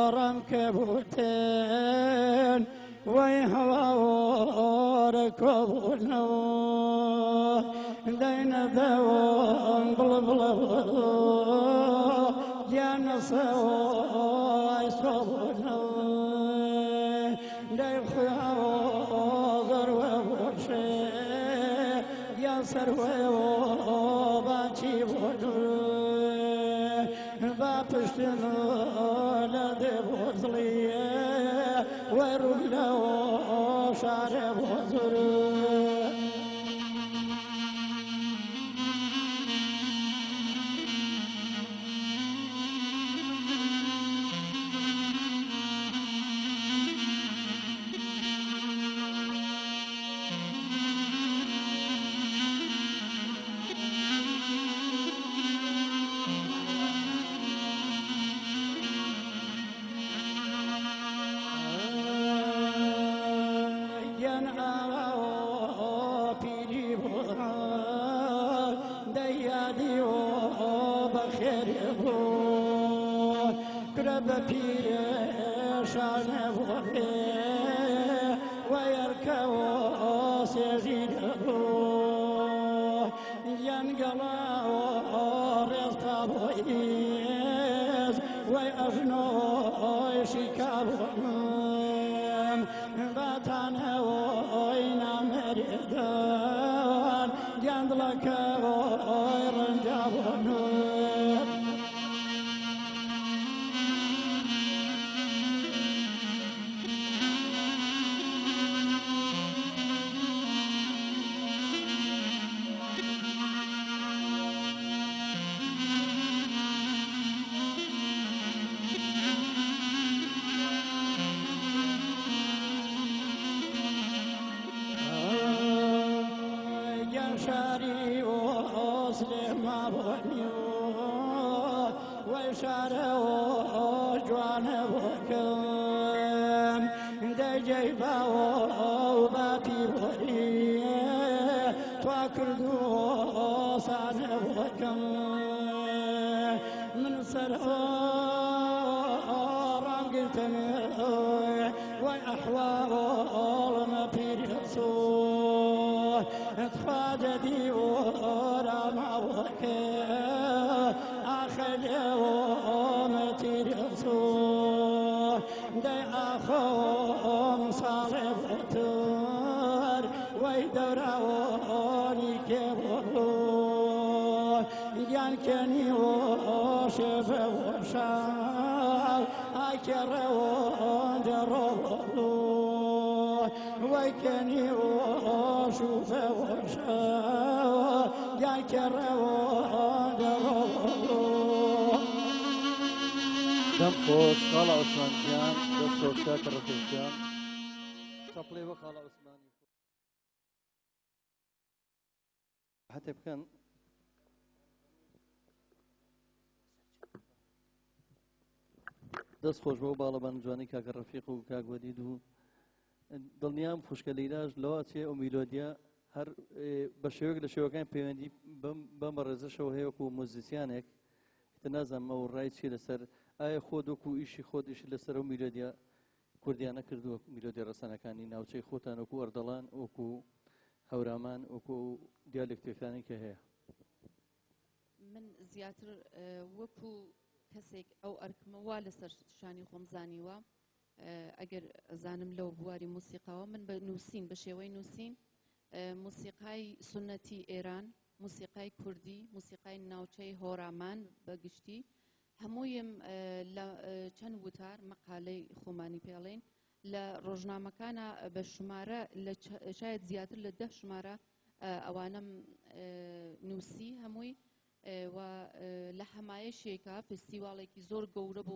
رم كبوتين ويهوا ركبونا دين ذوان بلبل يا نسوا يسونا دين خيار وورشي يا سروي وباتي ودر بابشتنا لدي بوزليه ويرولا وشارب وزر بپیرشان ولی و یرکو سیزید ینگلا رزتا بویز و اجنوی شکابون باتانه و اینا مریدان یندلکه و رنجابون شاري وسلم أبونيو وشاري وجوان بكم دجيبا وباتي بولي تواكردو صان بكم من سرام قلتني وأحوال ما في رسول اتخاذدي ورا معوكي آخر يوم ترسو دي آخوم صارفتر ويدروني كبرو يانكني وشف وشاو أكرون درولو ويكني وشوف وشاو يكرون درولو دم خوش خاله عثمان جان دست خوش کاکر رفیق جان چپلی و خاله عثمانی حتی بکن دەست خۆش بۆ باڵەبان جوانی کاکە ڕەفیق و کاک وەدید و دڵنیام خوشکە لەیلاژ لەوە چێ ئەو میلۆدیە هەر بە شێوەیەک لە شێوەکانی پەیوەندی بەم ڕێزەشەوە هەیە وەکو مۆزیسیانێک کە نازانم ئەو ڕای چی لەسەر ئایا خۆت وەکو ئیشی خۆت ئیشی لەسەر ئەو میلۆدیە کوردیانە کردووە میلۆدیە ڕەسەنەکانی ناوچەی خۆتان وەکو ئەردەڵان وەکو هەورامان وەکو دیالێکتێکانی کە هەیە من زیاتر وەکو کەسێک ئەو ئەرکمە وا لەسەر شانی خۆم زانیوە ئەگەر زانم لەو بواری موسیقاوە من بە نووسین بە شێوەی نووسین موسیقای سنەتی ئێران موسیقای کوردی موسیقای ناوچەی هۆرامان بەگشتی هەموویم لە چەند وتار مەقالەی خۆمانی پێڵێن لە ڕۆژنامەکانە بە ژمارە شاید زیاتر لە 10 ژمارە ئەوانم نووسی هەمووی و لە هەمایشێکە فستیواڵێکی زۆر گەورە بۆ